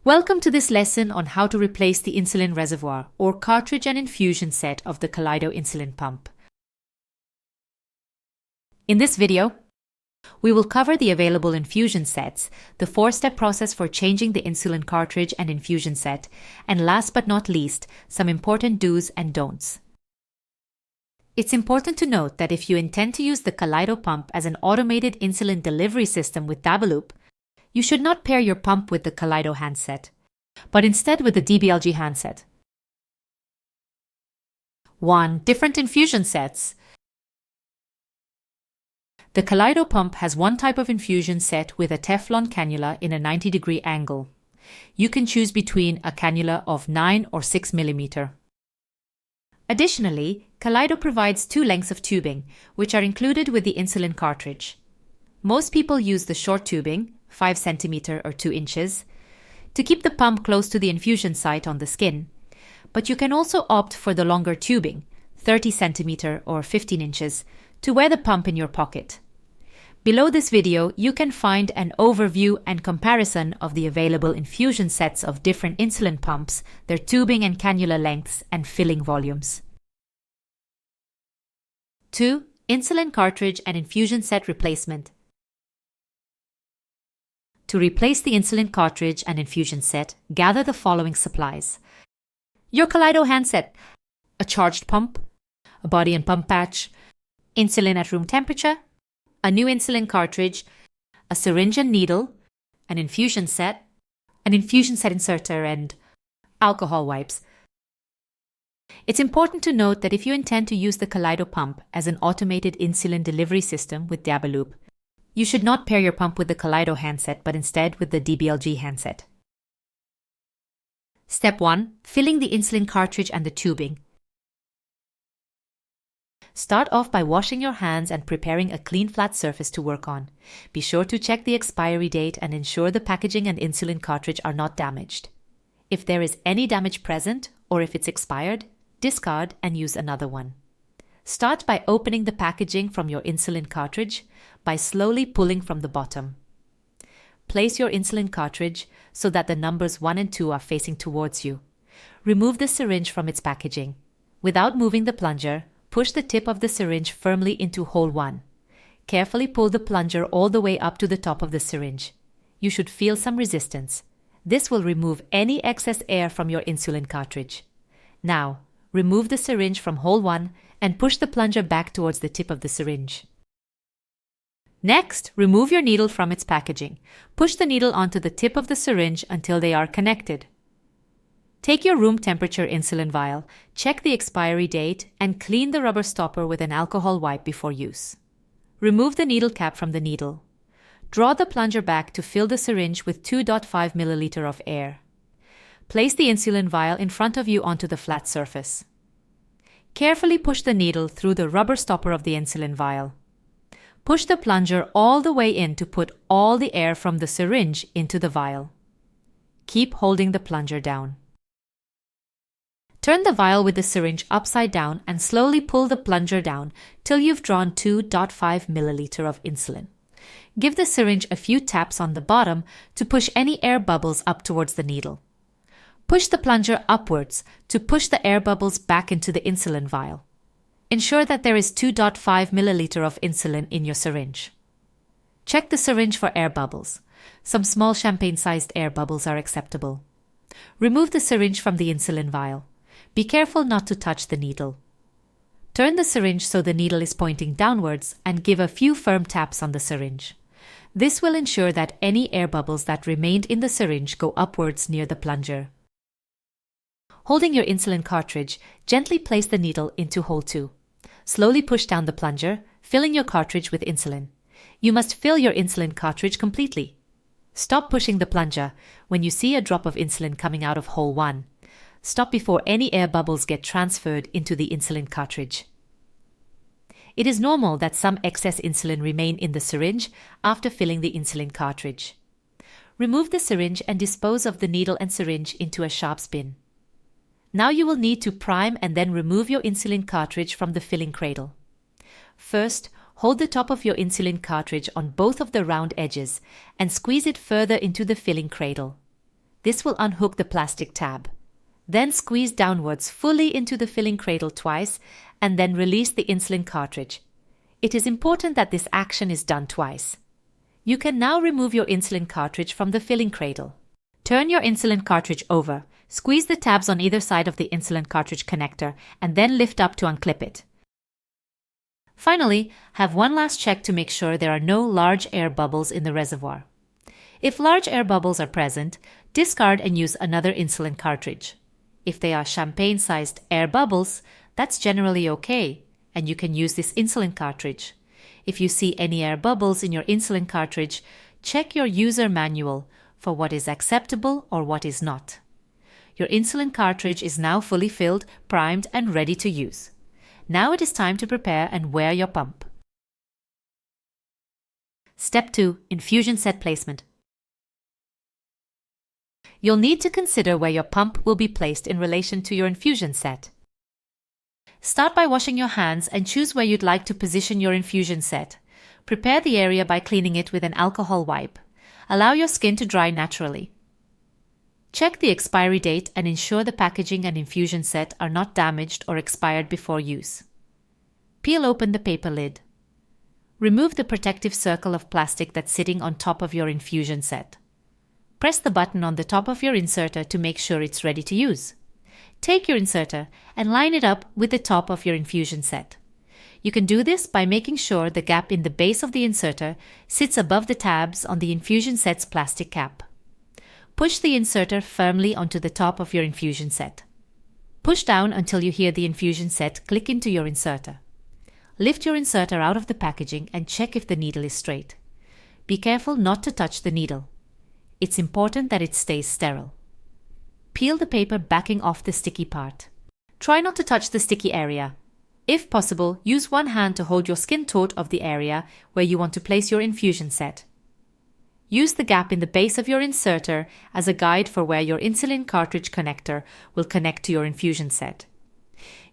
Welcome to this lesson on how to replace the insulin reservoir or cartridge and infusion set of the Kaleido insulin pump. In this video, we will cover the available infusion sets, the 4-step process for changing the insulin cartridge and infusion set, and last but not least, some important do's and don'ts. It's important to note that if you intend to use the Kaleido pump as an automated insulin delivery system with Diabeloop, you should not pair your pump with the Kaleido handset, but instead with the DBLG handset. 1. Different infusion sets. The Kaleido pump has one type of infusion set with a Teflon cannula in a 90-degree angle. You can choose between a cannula of 9 or 6 mm. Additionally, Kaleido provides 2 lengths of tubing, which are included with the insulin cartridge. Most people use the short tubing, 5 cm or 2 inches, to keep the pump close to the infusion site on the skin, but you can also opt for the longer tubing, 30 cm or 15 inches, to wear the pump in your pocket. Below this video, you can find an overview and comparison of the available infusion sets of different insulin pumps, their tubing and cannula lengths, and filling volumes. 2. Insulin cartridge and infusion set replacement. To replace the insulin cartridge and infusion set, gather the following supplies: your Kaleido handset, a charged pump, a body and pump patch, insulin at room temperature, a new insulin cartridge, a syringe and needle, an infusion set inserter, and alcohol wipes. It's important to note that if you intend to use the Kaleido pump as an automated insulin delivery system with Diabeloop, you should not pair your pump with the Kaleido handset, but instead with the DBLG handset. Step 1. Filling the insulin cartridge and the tubing. Start off by washing your hands and preparing a clean flat surface to work on. Be sure to check the expiry date and ensure the packaging and insulin cartridge are not damaged. If there is any damage present, or if it's expired, discard and use another one. Start by opening the packaging from your insulin cartridge by slowly pulling from the bottom. Place your insulin cartridge so that the numbers 1 and 2 are facing towards you. Remove the syringe from its packaging. Without moving the plunger, push the tip of the syringe firmly into hole 1. Carefully pull the plunger all the way up to the top of the syringe. You should feel some resistance. This will remove any excess air from your insulin cartridge. Now, remove the syringe from hole 1 and push the plunger back towards the tip of the syringe. Next, remove your needle from its packaging. Push the needle onto the tip of the syringe until they are connected. Take your room temperature insulin vial, check the expiry date, and clean the rubber stopper with an alcohol wipe before use. Remove the needle cap from the needle. Draw the plunger back to fill the syringe with 2.5 ml of air. Place the insulin vial in front of you onto the flat surface. Carefully push the needle through the rubber stopper of the insulin vial. Push the plunger all the way in to put all the air from the syringe into the vial. Keep holding the plunger down. Turn the vial with the syringe upside down and slowly pull the plunger down till you've drawn 2.5 ml of insulin. Give the syringe a few taps on the bottom to push any air bubbles up towards the needle. Push the plunger upwards to push the air bubbles back into the insulin vial. Ensure that there is 2.5 ml of insulin in your syringe. Check the syringe for air bubbles. Some small champagne-sized air bubbles are acceptable. Remove the syringe from the insulin vial. Be careful not to touch the needle. Turn the syringe so the needle is pointing downwards and give a few firm taps on the syringe. This will ensure that any air bubbles that remained in the syringe go upwards near the plunger. Holding your insulin cartridge, gently place the needle into hole 2. Slowly push down the plunger, filling your cartridge with insulin. You must fill your insulin cartridge completely. Stop pushing the plunger when you see a drop of insulin coming out of hole 1. Stop before any air bubbles get transferred into the insulin cartridge. It is normal that some excess insulin remain in the syringe after filling the insulin cartridge. Remove the syringe and dispose of the needle and syringe into a sharps bin. Now you will need to prime and then remove your insulin cartridge from the filling cradle. First, hold the top of your insulin cartridge on both of the round edges and squeeze it further into the filling cradle. This will unhook the plastic tab. Then squeeze downwards fully into the filling cradle twice and then release the insulin cartridge. It is important that this action is done twice. You can now remove your insulin cartridge from the filling cradle. Turn your insulin cartridge over, squeeze the tabs on either side of the insulin cartridge connector, and then lift up to unclip it. Finally, have one last check to make sure there are no large air bubbles in the reservoir. If large air bubbles are present, discard and use another insulin cartridge. If they are champagne-sized air bubbles, that's generally okay, and you can use this insulin cartridge. If you see any air bubbles in your insulin cartridge, check your user manual for what is acceptable or what is not. Your insulin cartridge is now fully filled, primed, and ready to use. Now it is time to prepare and wear your pump. Step 2. Infusion set placement. You'll need to consider where your pump will be placed in relation to your infusion set. Start by washing your hands and choose where you'd like to position your infusion set. Prepare the area by cleaning it with an alcohol wipe. Allow your skin to dry naturally. Check the expiry date and ensure the packaging and infusion set are not damaged or expired before use. Peel open the paper lid. Remove the protective circle of plastic that's sitting on top of your infusion set. Press the button on the top of your inserter to make sure it's ready to use. Take your inserter and line it up with the top of your infusion set. You can do this by making sure the gap in the base of the inserter sits above the tabs on the infusion set's plastic cap. Push the inserter firmly onto the top of your infusion set. Push down until you hear the infusion set click into your inserter. Lift your inserter out of the packaging and check if the needle is straight. Be careful not to touch the needle. It's important that it stays sterile. Peel the paper backing off the sticky part. Try not to touch the sticky area. If possible, use one hand to hold your skin taut of the area where you want to place your infusion set. Use the gap in the base of your inserter as a guide for where your insulin cartridge connector will connect to your infusion set.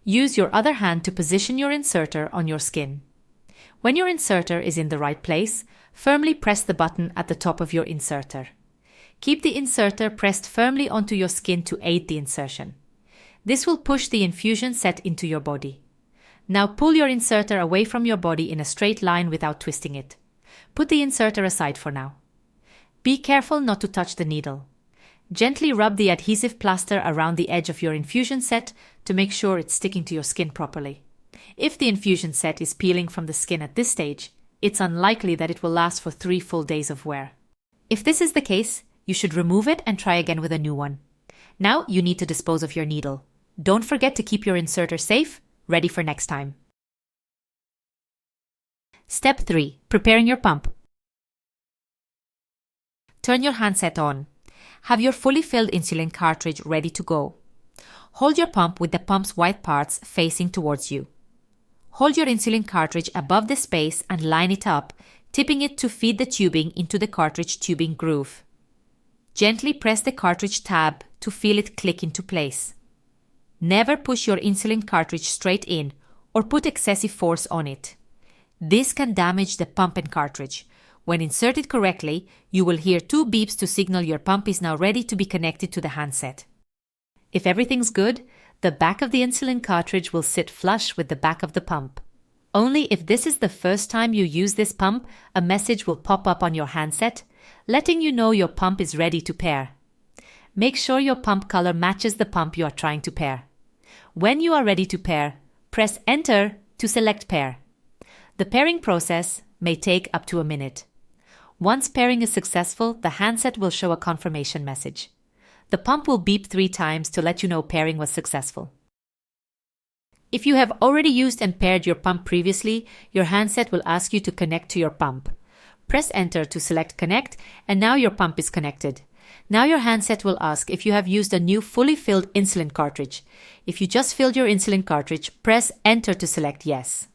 Use your other hand to position your inserter on your skin. When your inserter is in the right place, firmly press the button at the top of your inserter. Keep the inserter pressed firmly onto your skin to aid the insertion. This will push the infusion set into your body. Now pull your inserter away from your body in a straight line without twisting it. Put the inserter aside for now. Be careful not to touch the needle. Gently rub the adhesive plaster around the edge of your infusion set to make sure it's sticking to your skin properly. If the infusion set is peeling from the skin at this stage, it's unlikely that it will last for 3 full days of wear. If this is the case, you should remove it and try again with a new one. Now you need to dispose of your needle. Don't forget to keep your inserter safe, ready for next time. Step 3. Preparing your pump. Turn your handset on. Have your fully filled insulin cartridge ready to go. Hold your pump with the pump's white parts facing towards you. Hold your insulin cartridge above the space and line it up, tipping it to feed the tubing into the cartridge tubing groove. Gently press the cartridge tab to feel it click into place. Never push your insulin cartridge straight in or put excessive force on it. This can damage the pump and cartridge. When inserted correctly, you will hear 2 beeps to signal your pump is now ready to be connected to the handset. If everything's good, the back of the insulin cartridge will sit flush with the back of the pump. Only if this is the first time you use this pump, a message will pop up on your handset, letting you know your pump is ready to pair. Make sure your pump color matches the pump you are trying to pair. When you are ready to pair, press Enter to select pair. The pairing process may take up to a minute. Once pairing is successful, the handset will show a confirmation message. The pump will beep 3 times to let you know pairing was successful. If you have already used and paired your pump previously, your handset will ask you to connect to your pump. Press Enter to select Connect, and now your pump is connected. Now your handset will ask if you have used a new fully filled insulin cartridge. If you just filled your insulin cartridge, press Enter to select Yes.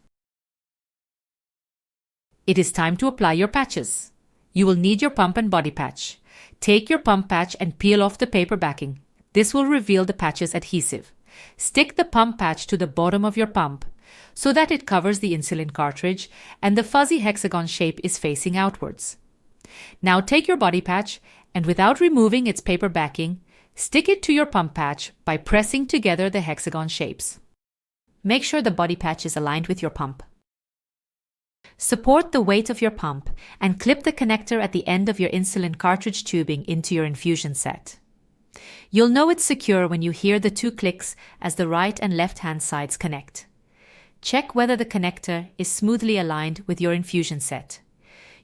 It is time to apply your patches. You will need your pump and body patch. Take your pump patch and peel off the paper backing. This will reveal the patch's adhesive. Stick the pump patch to the bottom of your pump so that it covers the insulin cartridge and the fuzzy hexagon shape is facing outwards. Now take your body patch and without removing its paper backing, stick it to your pump patch by pressing together the hexagon shapes. Make sure the body patch is aligned with your pump. Support the weight of your pump and clip the connector at the end of your insulin cartridge tubing into your infusion set. You'll know it's secure when you hear the 2 clicks as the right and left hand sides connect. Check whether the connector is smoothly aligned with your infusion set.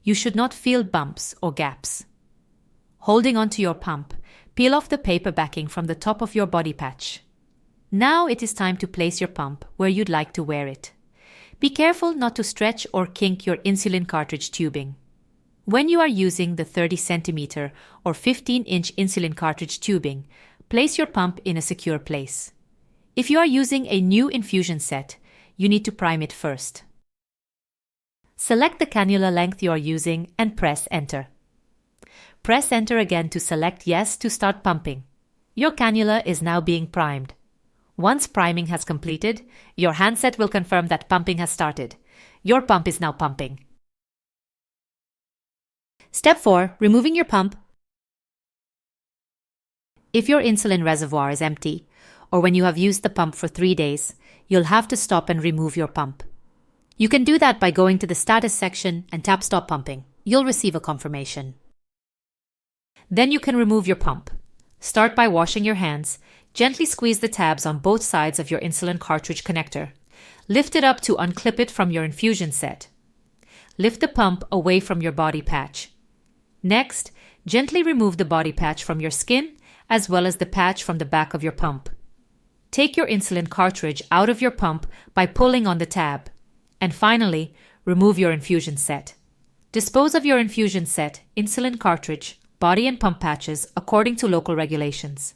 You should not feel bumps or gaps. Holding onto your pump, peel off the paper backing from the top of your body patch. Now it is time to place your pump where you'd like to wear it. Be careful not to stretch or kink your insulin cartridge tubing. When you are using the 30 cm or 15-inch insulin cartridge tubing, place your pump in a secure place. If you are using a new infusion set, you need to prime it first. Select the cannula length you are using and press Enter. Press Enter again to select Yes to start pumping. Your cannula is now being primed. Once priming has completed, your handset will confirm that pumping has started. Your pump is now pumping. Step 4. Removing your pump. If your insulin reservoir is empty, or when you have used the pump for 3 days, you'll have to stop and remove your pump. You can do that by going to the status section and tap Stop Pumping. You'll receive a confirmation. Then you can remove your pump. Start by washing your hands. Gently squeeze the tabs on both sides of your insulin cartridge connector. Lift it up to unclip it from your infusion set. Lift the pump away from your body patch. Next, gently remove the body patch from your skin as well as the patch from the back of your pump. Take your insulin cartridge out of your pump by pulling on the tab. And finally, remove your infusion set. Dispose of your infusion set, insulin cartridge, body and pump patches according to local regulations.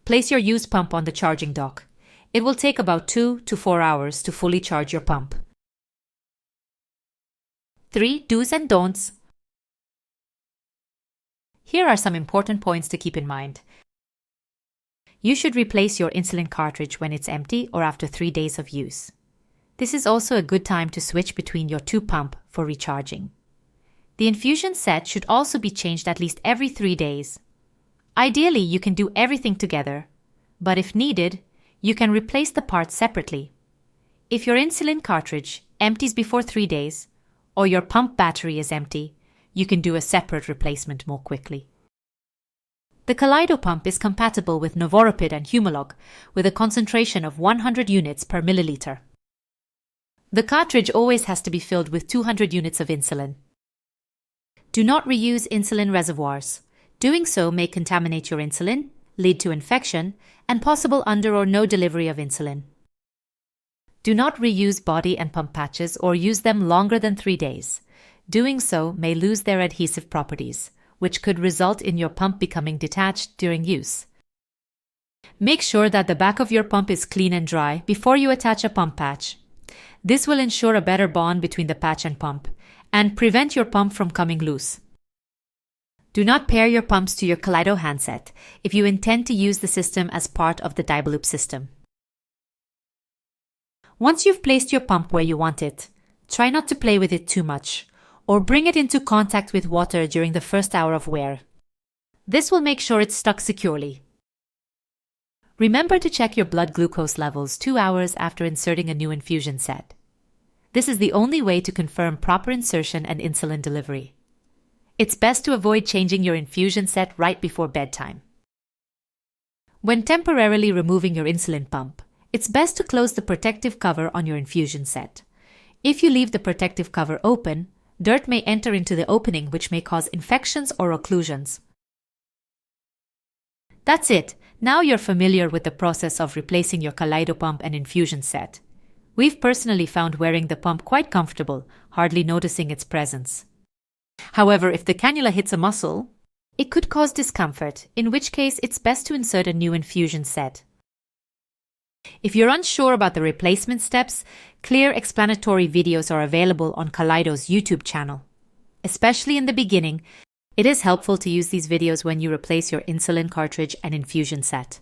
Place your used pump on the charging dock. It will take about 2 to 4 hours to fully charge your pump. 3 do's and don'ts. Here are some important points to keep in mind. You should replace your insulin cartridge when it's empty or after 3 days of use. This is also a good time to switch between your 2 pumps for recharging. The infusion set should also be changed at least every 3 days. Ideally, you can do everything together, but if needed, you can replace the parts separately. If your insulin cartridge empties before 3 days, or your pump battery is empty, you can do a separate replacement more quickly. The Kaleido pump is compatible with Novorapid and Humalog with a concentration of 100 units per milliliter. The cartridge always has to be filled with 200 units of insulin. Do not reuse insulin reservoirs. Doing so may contaminate your insulin, lead to infection, and possible under or no delivery of insulin. Do not reuse body and pump patches or use them longer than 3 days. Doing so may lose their adhesive properties, which could result in your pump becoming detached during use. Make sure that the back of your pump is clean and dry before you attach a pump patch. This will ensure a better bond between the patch and pump, and prevent your pump from coming loose. Do not pair your pumps to your Kaleido handset if you intend to use the system as part of the Diabeloop system. Once you've placed your pump where you want it, try not to play with it too much, or bring it into contact with water during the first hour of wear. This will make sure it's stuck securely. Remember to check your blood glucose levels 2 hours after inserting a new infusion set. This is the only way to confirm proper insertion and insulin delivery. It's best to avoid changing your infusion set right before bedtime. When temporarily removing your insulin pump, it's best to close the protective cover on your infusion set. If you leave the protective cover open, dirt may enter into the opening, which may cause infections or occlusions. That's it. Now you're familiar with the process of replacing your Kaleido pump and infusion set. We've personally found wearing the pump quite comfortable, hardly noticing its presence. However, if the cannula hits a muscle, it could cause discomfort, in which case it's best to insert a new infusion set. If you're unsure about the replacement steps, clear explanatory videos are available on Kaleido's YouTube channel. Especially in the beginning, it is helpful to use these videos when you replace your insulin cartridge and infusion set.